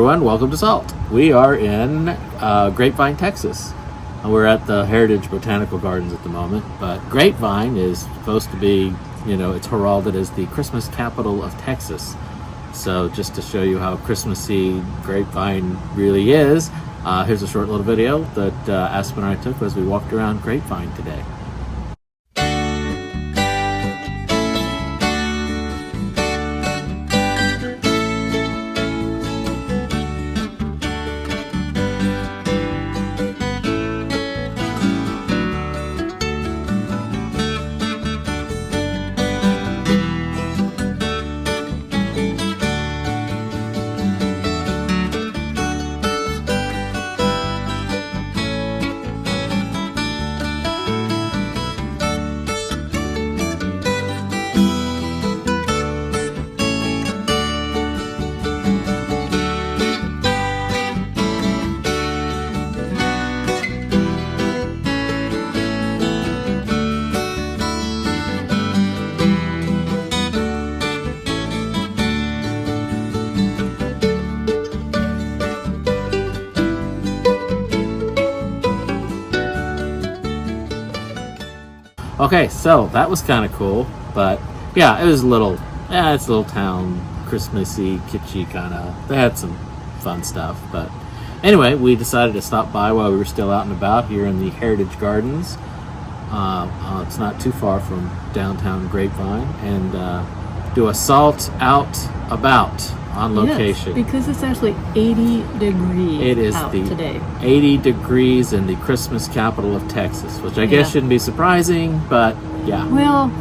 everyone, welcome to SALT. We are in Grapevine, Texas. We're at the Heritage Botanical Gardens at the moment, but Grapevine is supposed to be, it's heralded as the Christmas capital of Texas. So just to show you how Christmassy Grapevine really is, here's a short little video that Aspen and I took as we walked around Grapevine today. Okay, so that was kind of cool, but yeah, it was it's a little town, Christmassy, kitschy kind of. They had some fun stuff, but anyway, we decided to stop by while we were still out and about here in the Heritage Gardens. It's not too far from downtown Grapevine, and do a SALT out about on location. Yes, because it's actually 80 degrees it is out today. 80 degrees in the Christmas capital of Texas, which I guess shouldn't be surprising, but yeah. Well,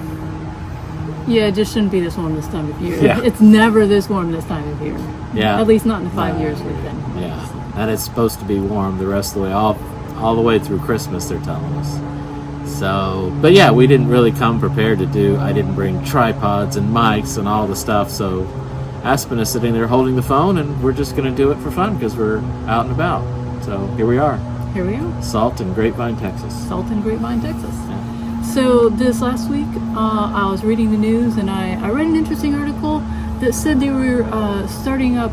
yeah, it just shouldn't be this warm this time of year. Yeah. It's never this warm this time of year. Yeah. At least not in the 5 years we've been. Yeah, and it's supposed to be warm the rest of the way, all the way through Christmas, they're telling us. So, but yeah, we didn't really come prepared I didn't bring tripods and mics and all the stuff, so Aspen is sitting there holding the phone, and we're just going to do it for fun because we're out and about. So here we are. Here we are. SALT in Grapevine, Texas. SALT in Grapevine, Texas. Yeah. So this last week, I was reading the news, and I read an interesting article that said they were starting up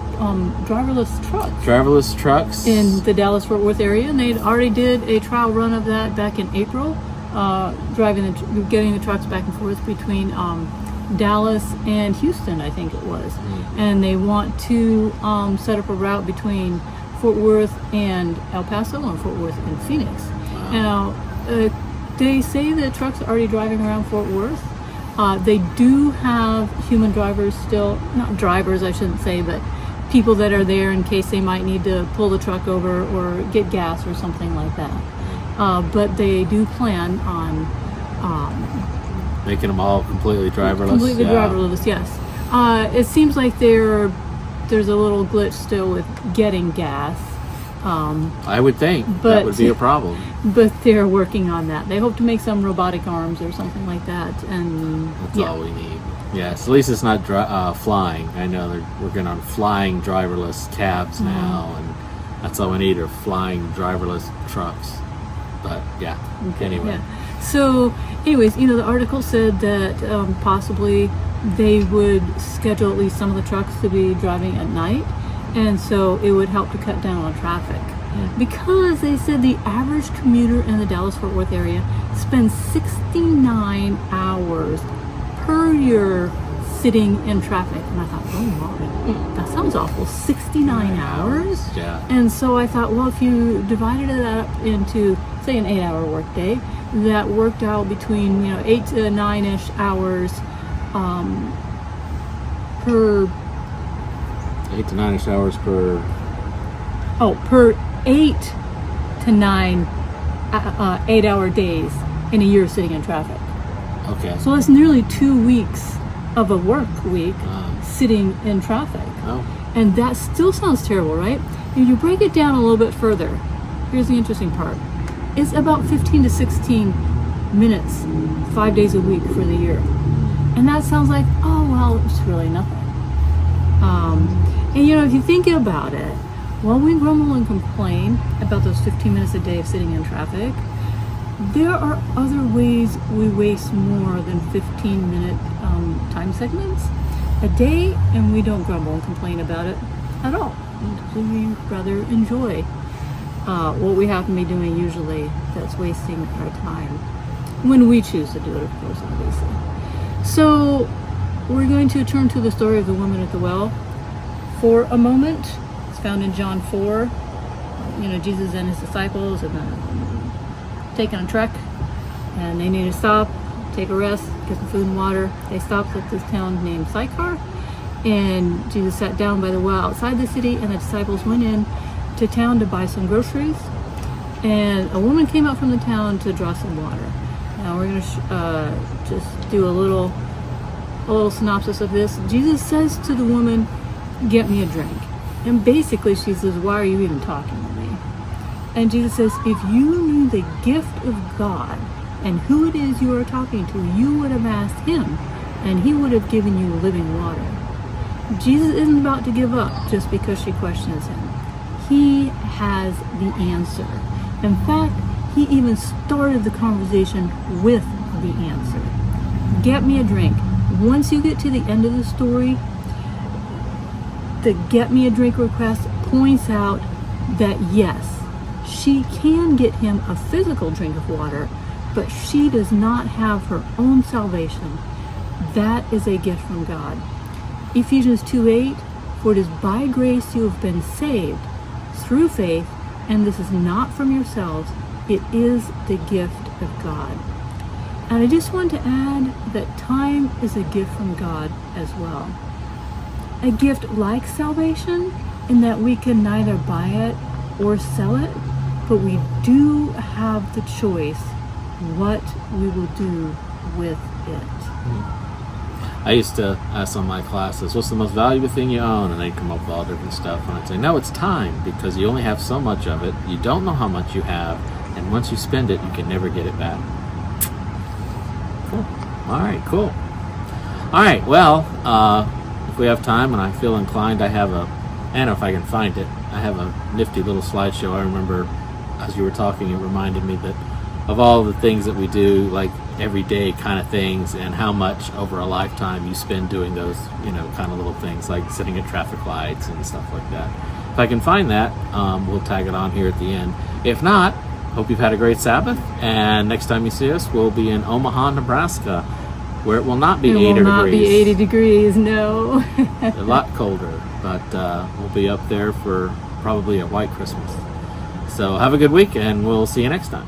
driverless trucks. Driverless trucks? In the Dallas-Fort Worth area, and they already did a trial run of that back in April, getting the trucks back and forth between Dallas and Houston, I think it was. And they want to set up a route between Fort Worth and El Paso and Fort Worth and Phoenix. Wow. Now, they say the trucks are already driving around Fort Worth. They do have human drivers still, not drivers I shouldn't say, but people that are there in case they might need to pull the truck over or get gas or something like that. But they do plan on making them all completely driverless? Completely driverless, yes. It seems like there's a little glitch still with getting gas. I would think that would be a problem. But they're working on that. They hope to make some robotic arms or something like that. And that's all we need. Yes, at least it's not flying. I know they're working on flying driverless cabs now, and that's all we need are flying driverless trucks. But yeah, anyway. Yeah. So anyways, the article said that possibly they would schedule at least some of the trucks to be driving at night, and so it would help to cut down on traffic. Because they said the average commuter in the Dallas-Fort Worth area spends 69 hours per year sitting in traffic. And I thought, oh wow, that sounds awful. 69 hours? Yeah. And so I thought, well, if you divided it up into, say, an 8-hour workday, that worked out between 8 to 9-ish hours per 8 to 9-ish hours per 8 to 9 8-hour days in a year sitting in traffic. Okay. So that's nearly 2 weeks of a work week sitting in traffic. Oh. And that still sounds terrible, right? If you break it down a little bit further, here's the interesting part. It's about 15 to 16 minutes, 5 days a week for the year. And that sounds like, oh, well, it's really nothing. And if you think about it, while we grumble and complain about those 15 minutes a day of sitting in traffic, there are other ways we waste more than 15-minute time segments a day, and we don't grumble and complain about it. at all. We rather enjoy what we happen to be doing usually that's wasting our time when we choose to do it, of course, obviously. So we're going to turn to the story of the woman at the well for a moment. It's found in John 4. Jesus and his disciples have been taking a trek, and they need to stop, take a rest, get some food and water. They stopped at this town named Sychar, and Jesus sat down by the well outside the city, and the disciples went in to town to buy some groceries, and a woman came out from the town to draw some water. Now we're going to just do a little synopsis of this. Jesus says to the woman, "Get me a drink." And basically she says, "Why are you even talking to me?" And Jesus says, "If you knew the gift of God and who it is you are talking to, you would have asked him, and he would have given you living water." Jesus isn't about to give up just because she questions him. He has the answer. In fact, he even started the conversation with the answer. Get me a drink. Once you get to the end of the story, the get me a drink request points out that yes, she can get him a physical drink of water, but she does not have her own salvation. That is a gift from God. Ephesians 2:8, "For it is by grace you have been saved through faith, and this is not from yourselves, it is the gift of God." And I just want to add that time is a gift from God as well. A gift like salvation, in that we can neither buy it or sell it, but we do have the choice what we will do with it. I used to ask some of my classes, what's the most valuable thing you own? And they'd come up with all different stuff. And I'd say, no, it's time, because you only have so much of it. You don't know how much you have. And once you spend it, you can never get it back. Cool. All right, cool. All right, well, if we have time and I feel inclined, I don't know if I can find it, I have a nifty little slideshow. I remember as you were talking, it reminded me that of all the things that we do, like everyday kind of things, and how much over a lifetime you spend doing those, kind of little things like sitting at traffic lights and stuff like that. If I can find that, we'll tag it on here at the end. If not, hope you've had a great Sabbath, and next time you see us, we'll be in Omaha, Nebraska, where it will not be 80 degrees. It will not be 80 degrees, no. A lot colder, but we'll be up there for probably a white Christmas. So have a good week, and we'll see you next time.